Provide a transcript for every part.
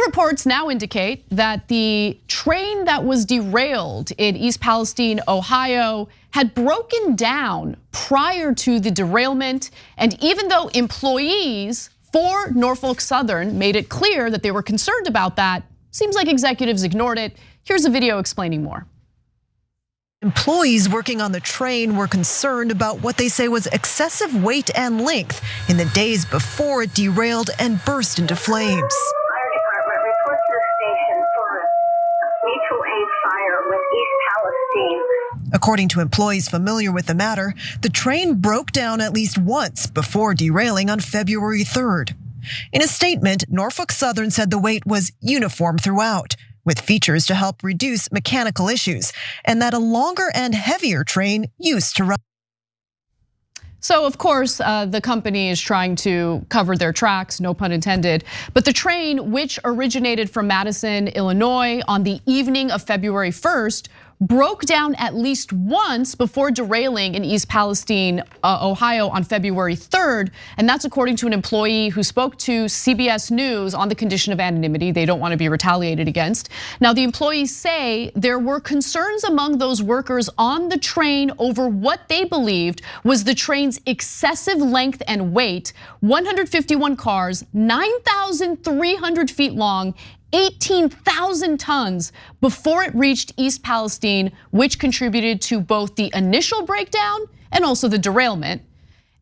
reports now indicate that the train that was derailed in East Palestine, Ohio, had broken down prior to the derailment. And even though employees for Norfolk Southern made it clear that they were concerned about that, seems like executives ignored it. Here's a video explaining more. Employees working on the train were concerned about what they say was excessive weight and length in the days before it derailed and burst into flames. Fire department reports to the station for a mutual aid fire with East Palestine. According to employees familiar with the matter, the train broke down at least once before derailing on February 3rd. In a statement, Norfolk Southern said the weight was uniform throughout, with features to help reduce mechanical issues, and that a longer and heavier train used to run. So of course, the company is trying to cover their tracks, no pun intended. But the train, which originated from Madison, Illinois on the evening of February 1st, broke down at least once before derailing in East Palestine, Ohio on February 3rd. And that's according to an employee who spoke to CBS News on the condition of anonymity. They don't want to be retaliated against. Now, the employees say there were concerns among those workers on the train over what they believed was the train's excessive length and weight. 151 cars, 9,300 feet long, 18,000 tons before it reached East Palestine, which contributed to both the initial breakdown and also the derailment.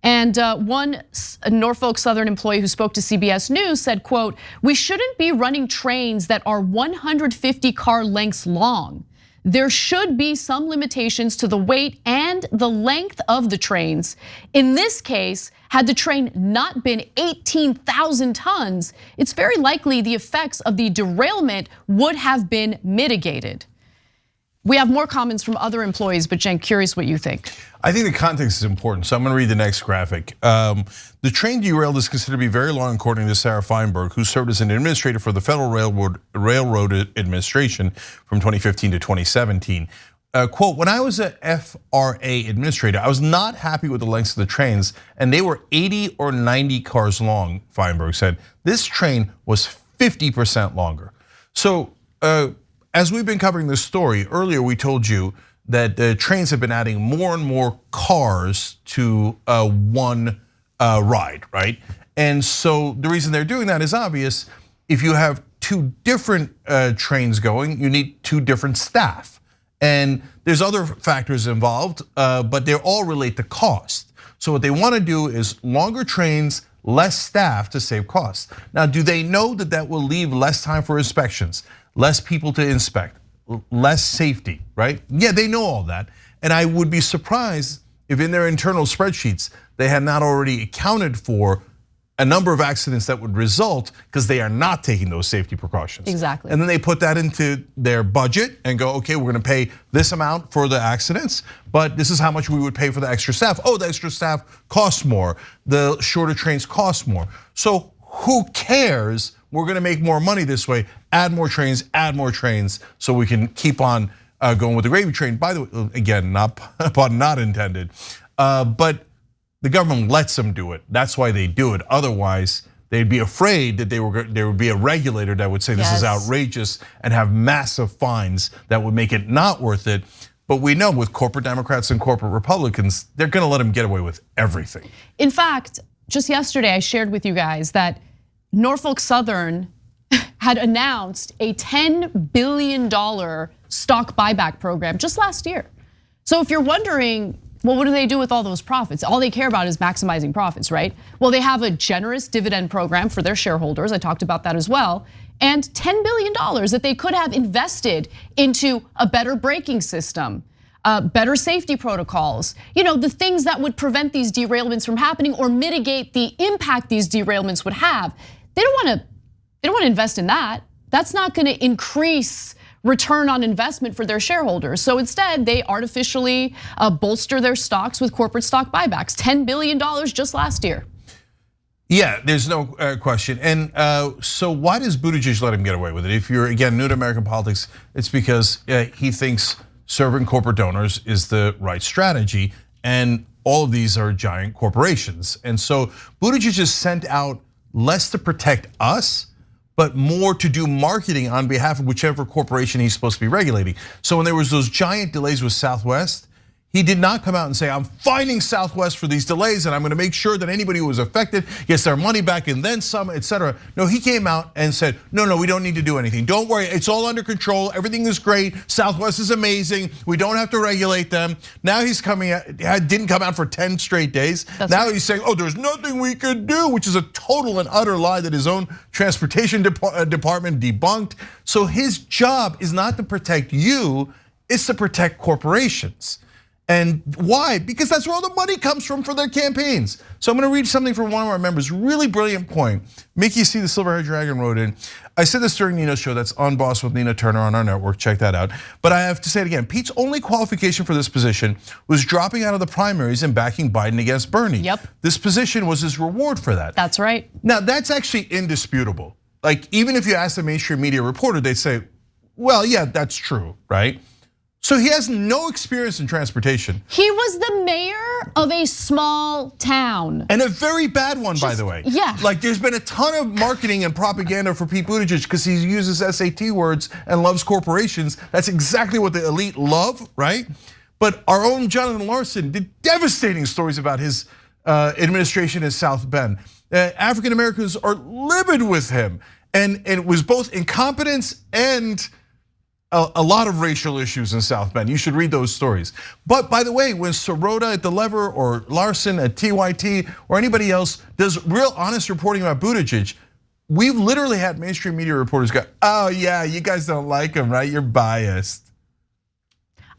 And one Norfolk Southern employee who spoke to CBS News said, quote, "We shouldn't be running trains that are 150 car lengths long. There should be some limitations to the weight and the length of the trains. In this case, had the train not been 18,000 tons, it's very likely the effects of the derailment would have been mitigated." We have more comments from other employees, but Cenk, curious what you think. I think the context is important, so I'm gonna read the next graphic. The train derailed is considered to be very long, according to Sarah Feinberg, who served as an administrator for the Federal Railroad Administration from 2015 to 2017. Quote, "When I was a FRA administrator, I was not happy with the lengths of the trains, and they were 80 or 90 cars long," Feinberg said. This train was 50% longer. So, as we've been covering this story, earlier we told you that the trains have been adding more and more cars to one ride, right? And so the reason they're doing that is obvious. If you have two different trains going, you need two different staff. And there's other factors involved, but they all relate to cost. So what they want to do is longer trains, less staff to save costs. Now, do they know that that will leave less time for inspections, less people to inspect, less safety, right? Yeah, they know all that. And I would be surprised if in their internal spreadsheets, they had not already accounted for a number of accidents that would result because they are not taking those safety precautions. Exactly. And then they put that into their budget and go, okay, we're gonna pay this amount for the accidents, but this is how much we would pay for the extra staff. Oh, the extra staff costs more. The shorter trains cost more. So who cares? We're gonna make more money this way, add more trains, so we can keep on going with the gravy train. By the way, again, pun not intended, but the government lets them do it. That's why they do it. Otherwise, they'd be afraid that there would be a regulator that would say this is outrageous and have massive fines that would make it not worth it. But we know with corporate Democrats and corporate Republicans, they're gonna let them get away with everything. In fact, just yesterday I shared with you guys that Norfolk Southern had announced a $10 billion stock buyback program just last year. So if you're wondering, well, what do they do with all those profits? All they care about is maximizing profits, right? Well, they have a generous dividend program for their shareholders. I talked about that as well. And $10 billion that they could have invested into a better braking system, better safety protocols, the things that would prevent these derailments from happening or mitigate the impact these derailments would have. They don't want to invest in that. That's not going to increase return on investment for their shareholders. So instead, they artificially bolster their stocks with corporate stock buybacks. $10 billion just last year. Yeah, there's no question. And so why does Buttigieg let him get away with it? If you're, again, new to American politics, it's because he thinks serving corporate donors is the right strategy. And all of these are giant corporations. And so Buttigieg has sent out less to protect us, but more to do marketing on behalf of whichever corporation he's supposed to be regulating. So when there was those giant delays with Southwest, he did not come out and say, I'm fining Southwest for these delays and I'm gonna make sure that anybody who was affected gets their money back and then some, etc. No, he came out and said, no, we don't need to do anything. Don't worry, it's all under control. Everything is great. Southwest is amazing. We don't have to regulate them. Now he's coming out, didn't come out for 10 straight days. Now he's saying, there's nothing we could do, which is a total and utter lie that his own transportation department debunked. So his job is not to protect you, it's to protect corporations. And why? Because that's where all the money comes from for their campaigns. So I'm gonna read something from one of our members, really brilliant point. Mickey C, the Silver-Haired Dragon, wrote in. I said this during Nina's show, that's On Boss with Nina Turner on our network, check that out. But I have to say it again, Pete's only qualification for this position was dropping out of the primaries and backing Biden against Bernie. Yep. This position was his reward for that. That's right. Now that's actually indisputable. Like even if you ask a mainstream media reporter, they'd say, well, yeah, that's true, right? So he has no experience in transportation. He was the mayor of a small town. And a very bad one, by the way. Yeah. Like there's been a ton of marketing and propaganda for Pete Buttigieg because he uses SAT words and loves corporations. That's exactly what the elite love, right? But our own Jonathan Larson did devastating stories about his administration in South Bend. African Americans are livid with him. And it was both incompetence and a lot of racial issues in South Bend. You should read those stories. But by the way, when Sirota at the Lever or Larson at TYT or anybody else does real honest reporting about Buttigieg, we've literally had mainstream media reporters go, yeah, you guys don't like him, right? You're biased.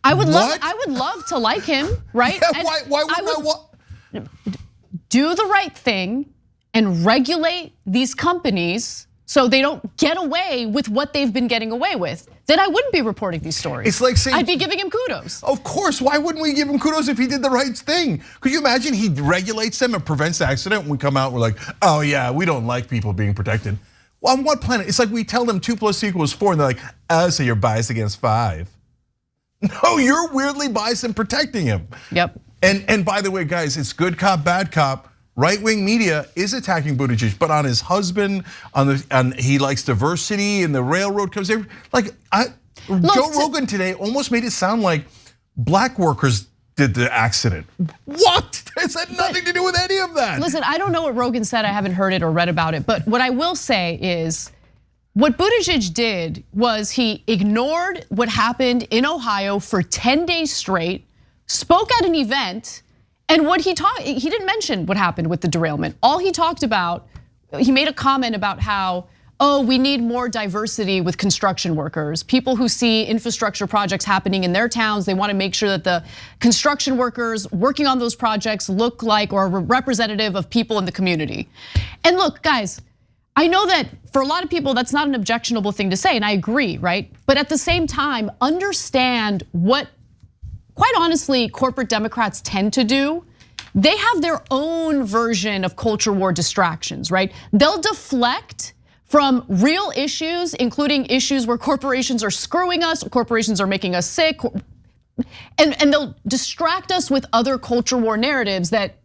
I would love to like him, right? Yeah, why would I do the right thing and regulate these companies so they don't get away with what they've been getting away with, then I wouldn't be reporting these stories. It's like saying, I'd be giving him kudos. Of course, why wouldn't we give him kudos if he did the right thing? Could you imagine he regulates them and prevents the accident and we come out, we're like, yeah, we don't like people being protected. Well, on what planet? It's like we tell them 2 + 2 = 4 and they're like, so you're biased against 5. No, you're weirdly biased in protecting him. Yep. And by the way, guys, it's good cop, bad cop. Right-wing media is attacking Buttigieg, but on his husband, he likes diversity and the railroad comes there. Joe Rogan today almost made it sound like black workers did the accident. What? It had nothing to do with any of that. Listen, I don't know what Rogan said. I haven't heard it or read about it. But what I will say is, what Buttigieg did was he ignored what happened in Ohio for 10 days straight, spoke at an event. And what he didn't mention what happened with the derailment. All he talked about, he made a comment about how, we need more diversity with construction workers. People who see infrastructure projects happening in their towns, they want to make sure that the construction workers working on those projects look like or are representative of people in the community. And look, guys, I know that for a lot of people, that's not an objectionable thing to say, and I agree, right? But at the same time, understand what, quite honestly, corporate Democrats tend to do. They have their own version of culture war distractions, right? They'll deflect from real issues, including issues where corporations are screwing us, corporations are making us sick, and they'll distract us with other culture war narratives that,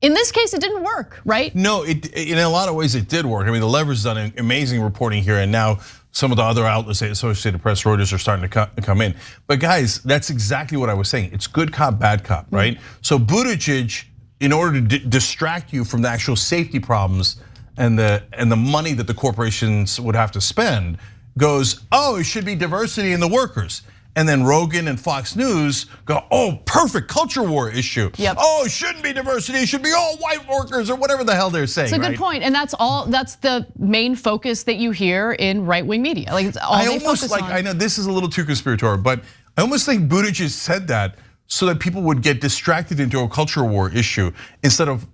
in this case, it didn't work, right? No, in a lot of ways it did work. I mean, the Lever's done an amazing reporting here, and now some of the other outlets, Associated Press, Reuters, are starting to come in. But guys, that's exactly what I was saying. It's good cop, bad cop, right? So Buttigieg, in order to distract you from the actual safety problems and the money that the corporations would have to spend, goes, it should be diversity in the workers. And then Rogan and Fox News go, perfect culture war issue. Yep. It shouldn't be diversity, it should be all white workers or whatever the hell they're saying. It's a good point, and that's the main focus that you hear in right-wing media. Like it's all they focus on. I know this is a little too conspiratorial, but I almost think Buttigieg said that so that people would get distracted into a culture war issue instead of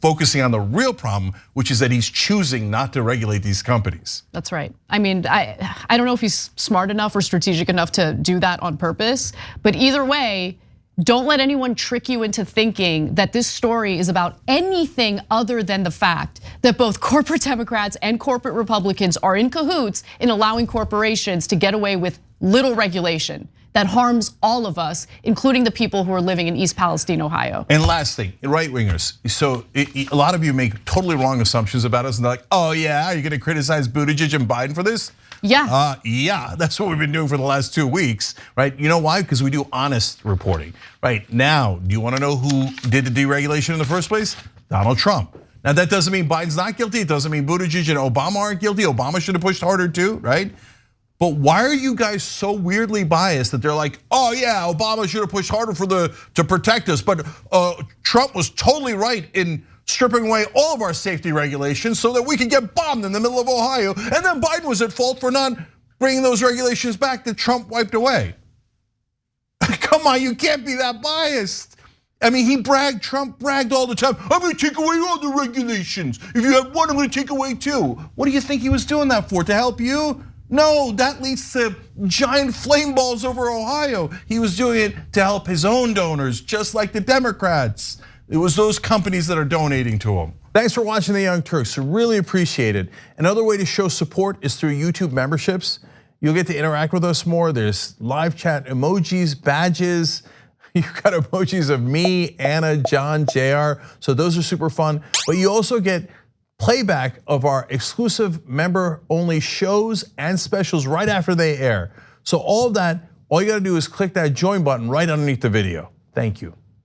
focusing on the real problem, which is that he's choosing not to regulate these companies. That's right. I mean, I don't know if he's smart enough or strategic enough to do that on purpose, but either way, don't let anyone trick you into thinking that this story is about anything other than the fact that both corporate Democrats and corporate Republicans are in cahoots in allowing corporations to get away with little regulation. that harms all of us, including the people who are living in East Palestine, Ohio. And last thing, right wingers. So a lot of you make totally wrong assumptions about us and they're like, oh yeah, are you gonna criticize Buttigieg and Biden for this? Yeah. Yeah, that's what we've been doing for the last 2 weeks, right? You know why? Because we do honest reporting. Right now, do you wanna know who did the deregulation in the first place? Donald Trump. Now that doesn't mean Biden's not guilty. It doesn't mean Buttigieg and Obama aren't guilty. Obama should have pushed harder too, right? But why are you guys so weirdly biased that they're like, oh yeah, Obama should have pushed harder to protect us, but Trump was totally right in stripping away all of our safety regulations so that we could get bombed in the middle of Ohio, and then Biden was at fault for not bringing those regulations back that Trump wiped away. Come on, you can't be that biased. I mean, Trump bragged all the time, I'm gonna take away all the regulations. If you have one, I'm gonna take away two. What do you think he was doing that for, to help you? No, that leads to giant flame balls over Ohio. He was doing it to help his own donors, just like the Democrats. It was those companies that are donating to him. Thanks for watching The Young Turks, really appreciate it. Another way to show support is through YouTube memberships. You'll get to interact with us more. There's live chat emojis, badges. You've got emojis of me, Anna, John, JR, so those are super fun. But you also get playback of our exclusive member-only shows and specials right after they air. So all of that, all you gotta do is click that join button right underneath the video. Thank you.